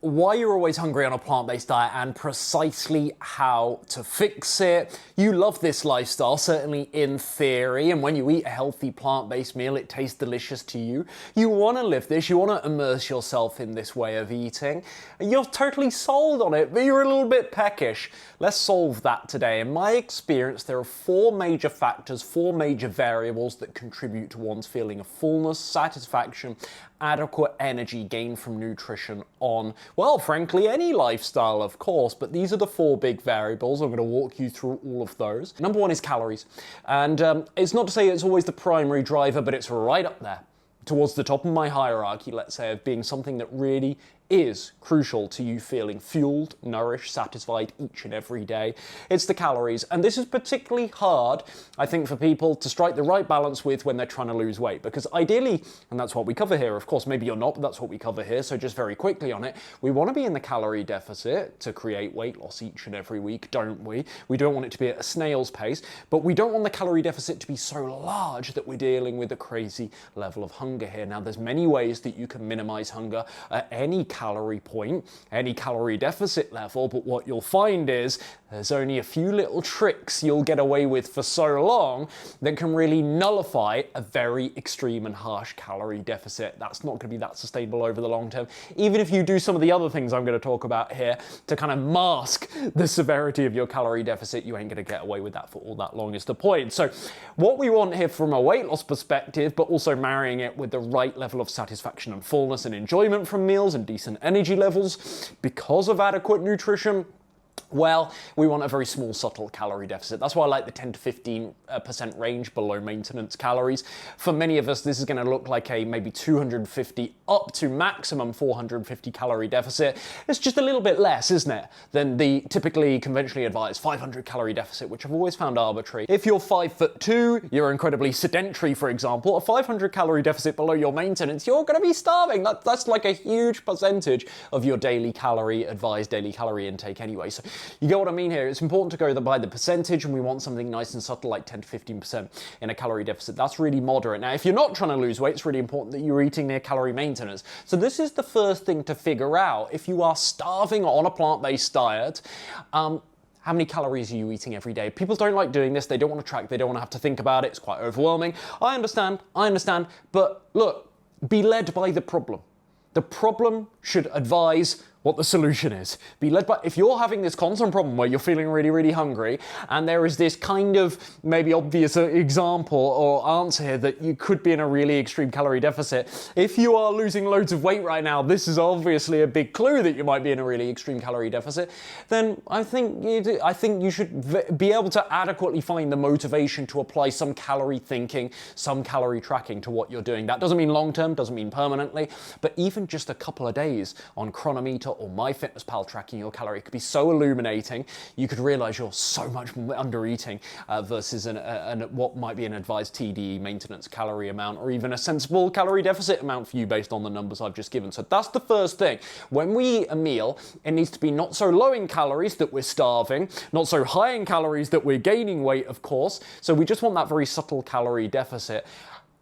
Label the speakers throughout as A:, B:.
A: Why you're always hungry on a plant-based diet and precisely how to fix it. You love this lifestyle, certainly in theory, and when you eat a healthy plant-based meal, it tastes delicious to you. You want to live this, you want to immerse yourself in this way of eating. You're totally sold on it, but you're a little bit peckish. Let's solve that today. In my experience, there are four major factors, four major variables that contribute to one's feeling of fullness, satisfaction, adequate energy gained from nutrition on, well, frankly, any lifestyle, of course, but these are the four big variables. I'm going to walk you through all of those. Number one is calories. And it's not to say it's always the primary driver, but it's right up there, towards the top of my hierarchy, let's say, of being something that really is crucial to you feeling fueled, nourished, satisfied each and every day. It's the calories. And this is particularly hard, I think, for people to strike the right balance with when they're trying to lose weight. Because ideally, and that's what we cover here, of course, maybe you're not, but that's what we cover here. So just very quickly on it, we want to be in the calorie deficit to create weight loss each and every week, don't we? We don't want it to be at a snail's pace, but we don't want the calorie deficit to be so large that we're dealing with a crazy level of hunger here. Now, there's many ways that you can minimize hunger at any calorie point, any calorie deficit level, but what you'll find is there's only a few little tricks you'll get away with for so long that can really nullify a very extreme and harsh calorie deficit. That's not going to be that sustainable over the long term. Even if you do some of the other things I'm going to talk about here to kind of mask the severity of your calorie deficit, you ain't going to get away with that for all that long is the point. So what we want here from a weight loss perspective, but also marrying it with the right level of satisfaction and fullness and enjoyment from meals and decent energy levels because of adequate nutrition, well, we want a very small, subtle calorie deficit. That's why I like the 10 to 15% range below maintenance calories. For many of us, this is going to look like a maybe 250 up to maximum 450 calorie deficit. It's just a little bit less, isn't it, than the typically conventionally advised 500 calorie deficit, which I've always found arbitrary. If you're 5'2", you're incredibly sedentary, for example, a 500 calorie deficit below your maintenance, you're going to be starving. That's like a huge percentage of your advised daily calorie intake anyway. So you get what I mean here? It's important to go by the percentage, and we want something nice and subtle like 10 to 15% in a calorie deficit. That's really moderate. Now, if you're not trying to lose weight, it's really important that you're eating near calorie maintenance. So this is the first thing to figure out. If you are starving on a plant-based diet, how many calories are you eating every day? People don't like doing this. They don't want to track. They don't want to have to think about it. It's quite overwhelming. I understand. But look, be led by the problem. The problem should advise what the solution is. Be led by, if you're having this constant problem where you're feeling really, really hungry, and there is this kind of maybe obvious example or answer here that you could be in a really extreme calorie deficit. If you are losing loads of weight right now, this is obviously a big clue that you might be in a really extreme calorie deficit. Then I think you should be able to adequately find the motivation to apply some calorie thinking, some calorie tracking to what you're doing. That doesn't mean long term, doesn't mean permanently, but even just a couple of days on Chronometer or MyFitnessPal tracking your calorie could be so illuminating. You could realize you're so much under eating versus what might be an advised TDE maintenance calorie amount, or even a sensible calorie deficit amount for you based on the numbers I've just given. So that's the first thing. When we eat a meal, it needs to be not so low in calories that we're starving, not so high in calories that we're gaining weight, of course. So we just want that very subtle calorie deficit.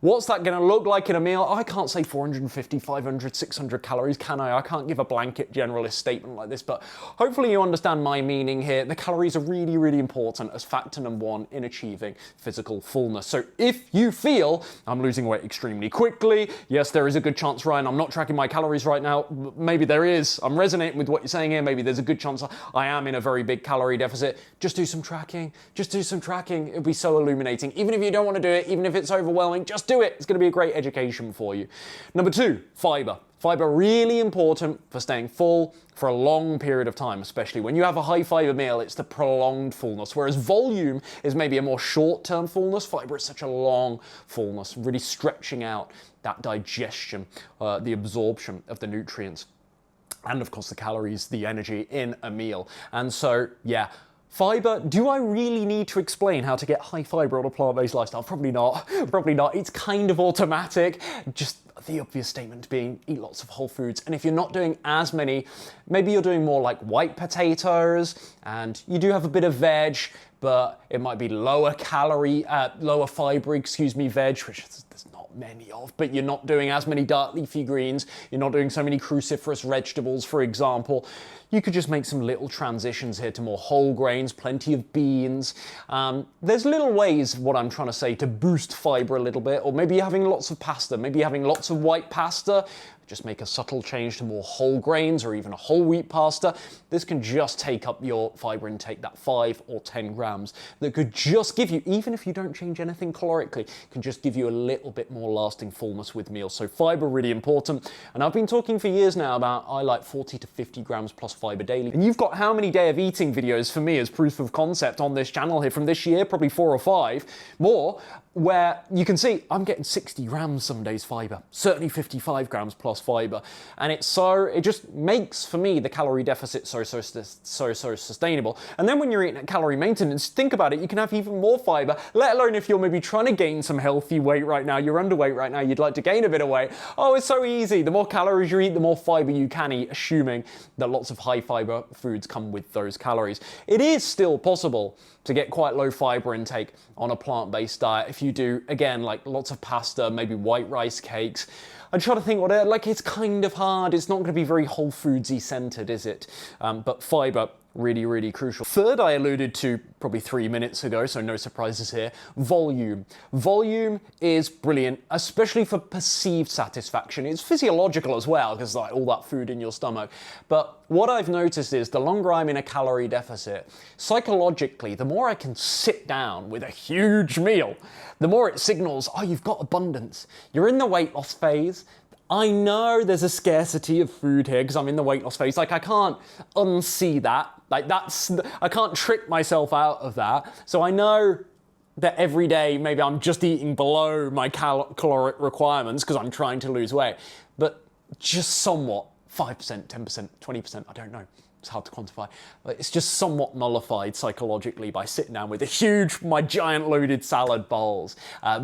A: What's that going to look like in a meal? I can't say 450, 500, 600 calories, can I? I can't give a blanket generalist statement like this, but hopefully you understand my meaning here. The calories are really, really important as factor number one in achieving physical fullness. So if you feel I'm losing weight extremely quickly, yes, there is a good chance, Ryan, I'm not tracking my calories right now. Maybe there is. I'm resonating with what you're saying here. Maybe there's a good chance I am in a very big calorie deficit. Just do some tracking. Just do some tracking. It'll be so illuminating. Even if you don't want to do it, even if it's overwhelming, just do it. It's going to be a great education for you. Number two, fiber. Fiber really important for staying full for a long period of time, especially when you have a high fiber meal. It's the prolonged fullness, whereas volume is maybe a more short-term fullness. Fiber is such a long fullness, really stretching out that digestion, the absorption of the nutrients, and of course the calories, the energy in a meal. And so, yeah, fiber, do I really need to explain how to get high fiber on a plant-based lifestyle? Probably not. Probably not. It's kind of automatic. Just the obvious statement being eat lots of whole foods. And if you're not doing as many, maybe you're doing more like white potatoes and you do have a bit of veg, but it might be lower calorie, lower fiber, veg, which is there's not many of, but you're not doing as many dark leafy greens, you're not doing so many cruciferous vegetables, for example. You could just make some little transitions here to more whole grains, plenty of beans. There's little ways, what I'm trying to say, to boost fiber a little bit, or maybe you're having lots of pasta, maybe you're having lots of white pasta. Just make a subtle change to more whole grains or even a whole wheat pasta. This can just take up your fiber intake, that 5 or 10 grams. That could just give you, even if you don't change anything calorically, can just give you a little bit more lasting fullness with meals. So fiber, really important. And I've been talking for years now about I like 40 to 50 grams plus fiber daily. And you've got how many day of eating videos for me as proof of concept on this channel here from this year, probably 4 or 5 more, where you can see I'm getting 60 grams some days fiber, certainly 55 grams plus fiber. And it just makes, for me, the calorie deficit so sustainable. And then when you're eating at calorie maintenance, think about it, you can have even more fiber, let alone if you're maybe trying to gain some healthy weight right now, you're underweight right now, you'd like to gain a bit of weight. Oh, it's so easy. The more calories you eat, the more fiber you can eat, assuming that lots of high fiber foods come with those calories. It is still possible to get quite low fiber intake on a plant-based diet if you do, again, like lots of pasta, maybe white rice cakes. I try to think it's kind of hard. It's not going to be very whole foodsy centered, is it? But fiber, really, really crucial. Third, I alluded to probably 3 minutes ago, so no surprises here. Volume. Volume is brilliant, especially for perceived satisfaction. It's physiological as well, because like all that food in your stomach. But what I've noticed is the longer I'm in a calorie deficit, psychologically, the more I can sit down with a huge meal, the more it signals, oh, you've got abundance. You're in the weight loss phase. I know there's a scarcity of food here because I'm in the weight loss phase. Like, I can't unsee that. I can't trick myself out of that. So I know that every day maybe I'm just eating below my caloric requirements because I'm trying to lose weight. But just somewhat, 5%, 10%, 20%, I don't know. It's hard to quantify. It's just somewhat nullified psychologically by sitting down with my giant loaded salad bowls,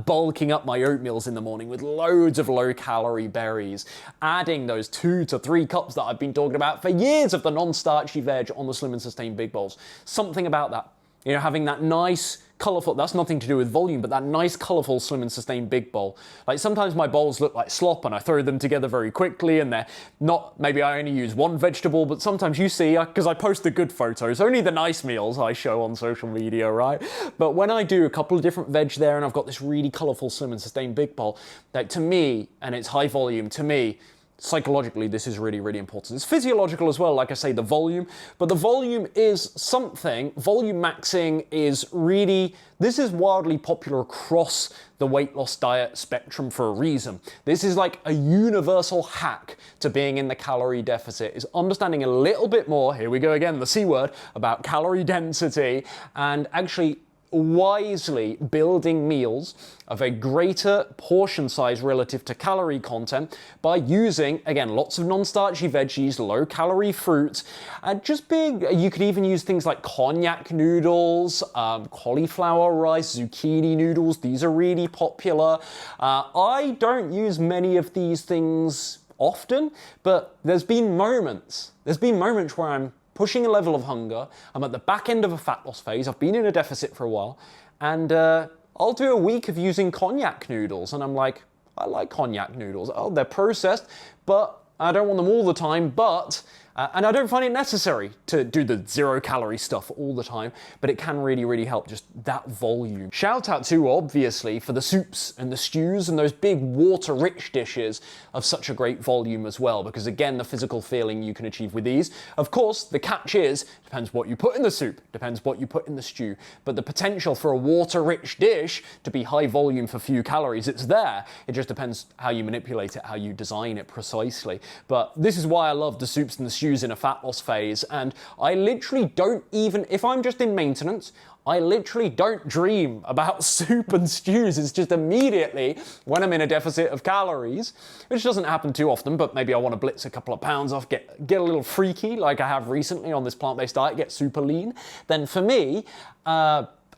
A: bulking up my oatmeals in the morning with loads of low-calorie berries, adding those 2 to 3 cups that I've been talking about for years of the non-starchy veg on the Slim and Sustain Big Bowls. Something about that. You know, having that nice, colourful, that's nothing to do with volume, but that nice, colourful Slim and Sustain Big Bowl. Like, sometimes my bowls look like slop and I throw them together very quickly and they're not, maybe I only use one vegetable, but sometimes you see, because I post the good photos, only the nice meals I show on social media, right? But when I do a couple of different veg there and I've got this really colourful Slim and Sustain Big Bowl, like, to me, and it's high volume, to me, psychologically, this is really, really important. It's physiological as well, like I say, the volume, but the volume is something, volume maxing is really, this is wildly popular across the weight loss diet spectrum for a reason. This is like a universal hack to being in the calorie deficit, is understanding a little bit more, here we go again, the C word, about calorie density, and actually wisely building meals of a greater portion size relative to calorie content by using, again, lots of non-starchy veggies, low-calorie fruits, and you could even use things like cognac noodles, cauliflower rice, zucchini noodles. These are really popular. I don't use many of these things often, but there's been moments where I'm pushing a level of hunger, I'm at the back end of a fat loss phase, I've been in a deficit for a while, and I'll do a week of using cognac noodles, and I'm like, I like cognac noodles. Oh, they're processed, but I don't want them all the time, but and I don't find it necessary to do the 0-calorie stuff all the time, but it can really, really help, just that volume. Shout out to, obviously, for the soups and the stews and those big water-rich dishes of such a great volume as well, because again, the physical feeling you can achieve with these. Of course, the catch is, depends what you put in the soup, depends what you put in the stew, but the potential for a water-rich dish to be high volume for few calories, it's there. It just depends how you manipulate it, how you design it precisely. But this is why I love the soups and the stews in a fat loss phase, and I literally don't even, if I'm just in maintenance, I literally don't dream about soup and stews. It's just immediately when I'm in a deficit of calories, which doesn't happen too often, but maybe I want to blitz a couple of pounds off, get a little freaky like I have recently on this plant-based diet, get super lean, then for me,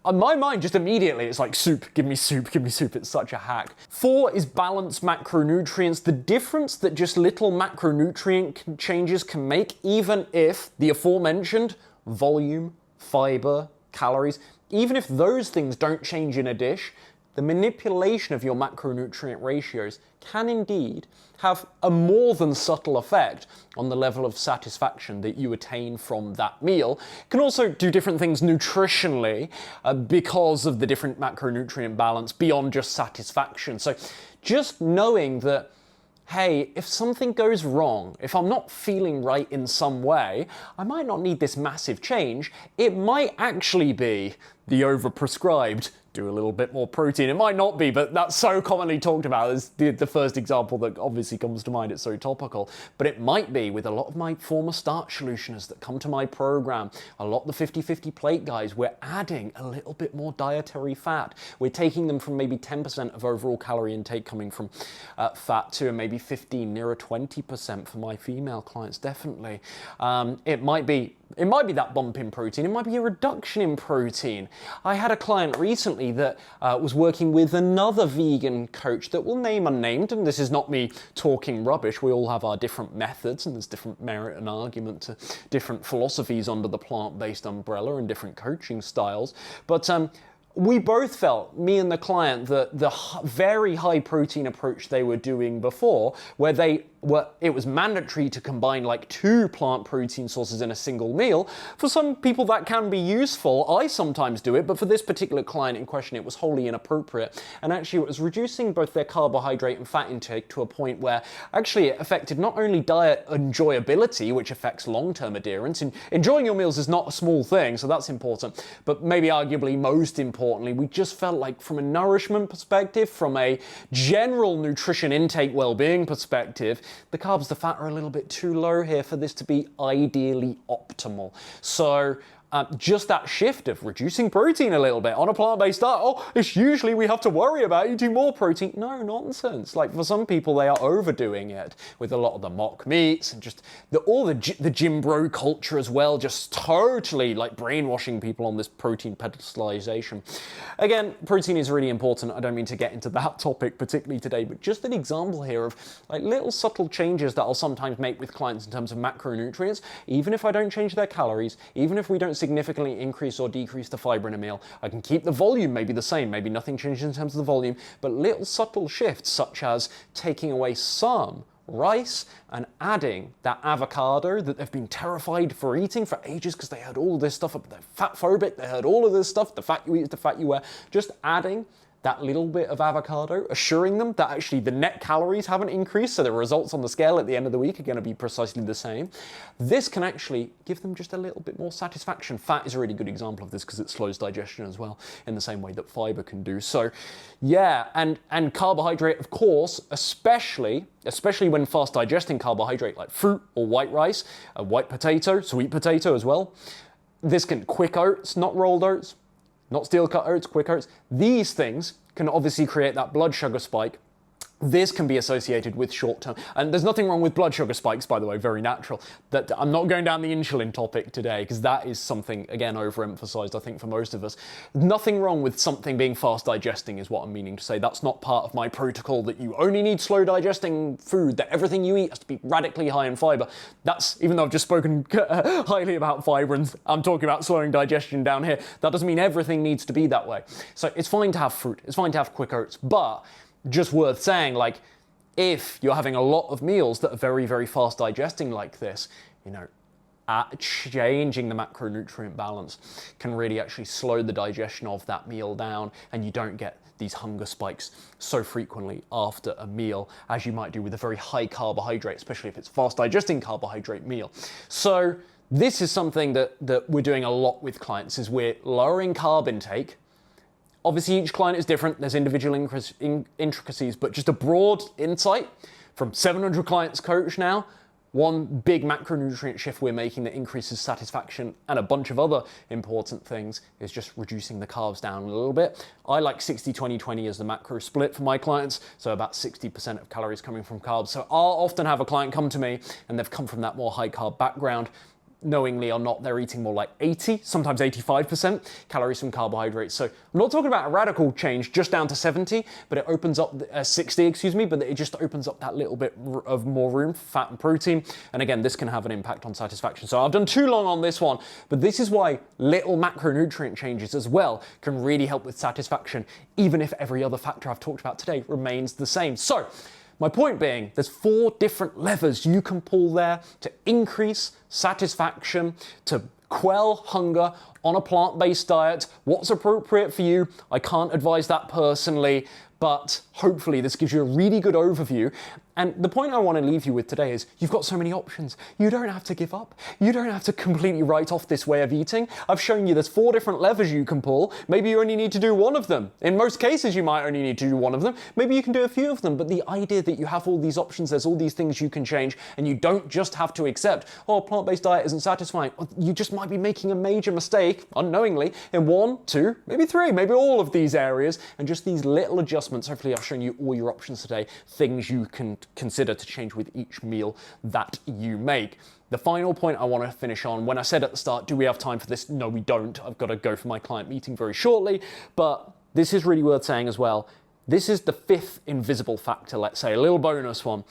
A: on my mind, just immediately, it's like soup, give me soup, give me soup. It's such a hack. 4 is balanced macronutrients. The difference that just little macronutrient changes can make, even if the aforementioned volume, fiber, calories, even if those things don't change in a dish, the manipulation of your macronutrient ratios can indeed have a more than subtle effect on the level of satisfaction that you attain from that meal. It can also do different things nutritionally because of the different macronutrient balance beyond just satisfaction. So just knowing that, hey, if something goes wrong, if I'm not feeling right in some way, I might not need this massive change. It might actually be the overprescribed do a little bit more protein. It might not be, but that's so commonly talked about as the first example that obviously comes to mind. It's so topical. But it might be with a lot of my former starch solutioners that come to my program, a lot of the 50-50 plate guys, we're adding a little bit more dietary fat. We're taking them from maybe 10% of overall calorie intake coming from fat to maybe 15, nearer 20% for my female clients, definitely. It might be that bump in protein. It might be a reduction in protein. I had a client recently that was working with another vegan coach that we'll name unnamed, and this is not me talking rubbish. We all have our different methods, and there's different merit and argument to different philosophies under the plant-based umbrella and different coaching styles. But we both felt, me and the client, that the very high protein approach they were doing before, where it was mandatory to combine like 2 plant protein sources in a single meal. For some people that can be useful. I sometimes do it, but for this particular client in question, it was wholly inappropriate. And actually it was reducing both their carbohydrate and fat intake to a point where actually it affected not only diet enjoyability, which affects long-term adherence, and enjoying your meals is not a small thing, so that's important, but maybe arguably most importantly, we just felt like from a nourishment perspective, from a general nutrition intake well-being perspective, the carbs, the fat are a little bit too low here for this to be ideally optimal. So just that shift of reducing protein a little bit on a plant-based diet. Oh, it's usually we have to worry about eating more protein. No, nonsense. Like for some people, they are overdoing it with a lot of the mock meats and just the gym bro culture as well, just totally like brainwashing people on this protein pedestalization. Again, protein is really important. I don't mean to get into that topic particularly today, but just an example here of like little subtle changes that I'll sometimes make with clients in terms of macronutrients, even if I don't change their calories, even if we don't significantly increase or decrease the fiber in a meal. I can keep the volume maybe the same, maybe nothing changes in terms of the volume, but little subtle shifts such as taking away some rice and adding that avocado that they've been terrified for eating for ages because they heard all this stuff, they're fat phobic, they heard all of this stuff, the fat you eat is the fat you wear. Just adding that little bit of avocado, assuring them that actually the net calories haven't increased, so the results on the scale at the end of the week are going to be precisely the same. This can actually give them just a little bit more satisfaction. Fat is a really good example of this because it slows digestion as well, in the same way that fiber can do. So yeah, and carbohydrate, of course, especially when fast digesting carbohydrate like fruit or white rice, a white potato, sweet potato as well. This can quick oats, not rolled oats, not steel cut oats, quick oats. These things can obviously create that blood sugar spike. This can be associated with short-term, and there's nothing wrong with blood sugar spikes, by the way, very natural. That I'm not going down the insulin topic today, because that is something, again, overemphasized, I think, for most of us. Nothing wrong with something being fast digesting is what I'm meaning to say. That's not part of my protocol that you only need slow digesting food, that everything you eat has to be radically high in fiber. That's, even though I've just spoken highly about fiber and I'm talking about slowing digestion down here, that doesn't mean everything needs to be that way. So it's fine to have fruit, it's fine to have quick oats, but just worth saying, like, if you're having a lot of meals that are very, very fast digesting like this, changing the macronutrient balance can really actually slow the digestion of that meal down, and you don't get these hunger spikes so frequently after a meal as you might do with a very high carbohydrate, especially if it's fast digesting carbohydrate meal. So this is something that we're doing a lot with clients, is we're lowering carb intake. Obviously, each client is different. There's individual intricacies, but just a broad insight from 700 clients coached now. One big macronutrient shift we're making that increases satisfaction, and a bunch of other important things, is just reducing the carbs down a little bit. I like 60-20-20 as the macro split for my clients, so about 60% of calories coming from carbs. So I'll often have a client come to me and they've come from that more high carb background. knowingly or not, they're eating more like 80, sometimes 85% calories from carbohydrates. So I'm not talking about a radical change just down to 70, but it opens up 60, excuse me, but it just opens up that little bit of more room for fat and protein. And again, this can have an impact on satisfaction. So I've done too long on this one, but this is why little macronutrient changes as well can really help with satisfaction, even if every other factor I've talked about today remains the same. So my point being, there's 4 different levers you can pull there to increase satisfaction, to quell hunger on a plant-based diet. What's appropriate for you? I can't advise that personally, but hopefully this gives you a really good overview. And the point I want to leave you with today is you've got so many options. You don't have to give up. You don't have to completely write off this way of eating. I've shown you there's 4 different levers you can pull. Maybe you only need to do one of them. In most cases, you might only need to do one of them. Maybe you can do a few of them, but the idea that you have all these options, there's all these things you can change, and you don't just have to accept, oh, a plant-based diet isn't satisfying. You just might be making a major mistake, unknowingly, in 1, 2, maybe 3, maybe all of these areas, and just these little adjustments. Hopefully I've shown you all your options today, things you can consider to change with each meal that you make. The final point I want to finish on, when I said at the start, do we have time for this? No, we don't. I've got to go for my client meeting very shortly, but this is really worth saying as well. This is the 5th invisible factor, let's say, a little bonus one.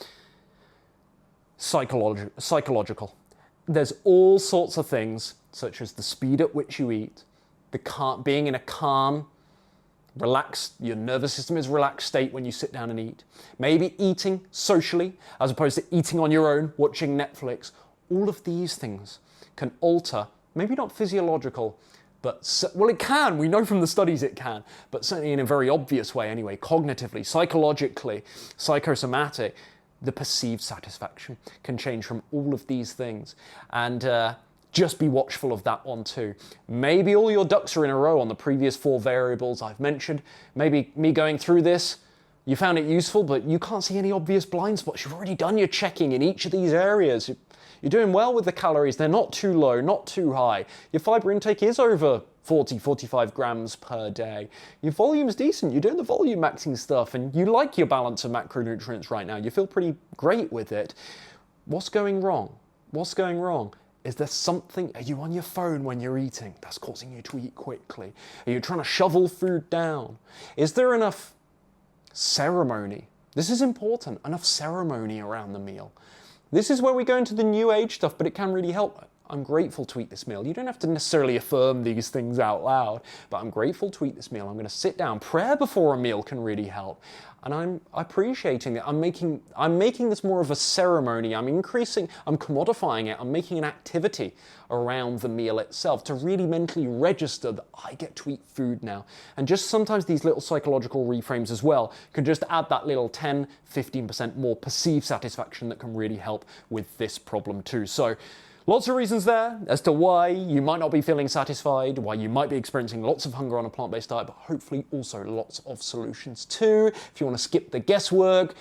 A: Psychological. There's all sorts of things, such as the speed at which you eat, being in a calm, relaxed, your nervous system is relaxed state when you sit down and eat. Maybe eating socially, as opposed to eating on your own, watching Netflix. All of these things can alter, maybe not physiological, but, well, it can. We know from the studies it can, but certainly in a very obvious way anyway, cognitively, psychologically, psychosomatic, the perceived satisfaction can change from all of these things. And just be watchful of that one too. Maybe all your ducks are in a row on the previous 4 variables I've mentioned. Maybe me going through this, you found it useful, but you can't see any obvious blind spots. You've already done your checking in each of these areas. You're doing well with the calories. They're not too low, not too high. Your fiber intake is over 40, 45 grams per day. Your volume's decent. You're doing the volume maxing stuff, and you like your balance of macronutrients right now. You feel pretty great with it. What's going wrong? What's going wrong? Is there something, are you on your phone when you're eating that's causing you to eat quickly? Are you trying to shovel food down? Is there enough ceremony? This is important, enough ceremony around the meal. This is where we go into the new age stuff, but it can really help. I'm grateful to eat this meal. You don't have to necessarily affirm these things out loud, but I'm grateful to eat this meal. I'm going to sit down. Prayer before a meal can really help. And I'm appreciating it. I'm making this more of a ceremony. I'm commodifying it. I'm making an activity around the meal itself to really mentally register that I get to eat food now. And just sometimes these little psychological reframes as well can just add that little 10, 15% more perceived satisfaction that can really help with this problem too. So lots of reasons there as to why you might not be feeling satisfied, why you might be experiencing lots of hunger on a plant-based diet, but hopefully also lots of solutions too. If you want to skip the guesswork,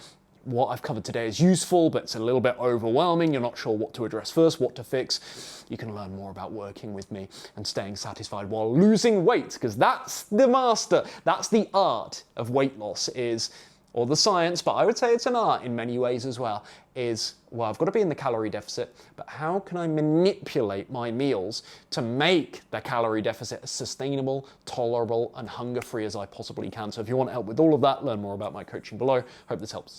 A: what I've covered today is useful, but it's a little bit overwhelming. You're not sure what to address first, what to fix. You can learn more about working with me and staying satisfied while losing weight, because that's the master, that's the art of weight loss or the science, but I would say it's an art in many ways as well, well, I've got to be in the calorie deficit, but how can I manipulate my meals to make the calorie deficit as sustainable, tolerable, and hunger-free as I possibly can? So if you want help with all of that, learn more about my coaching below. Hope this helps.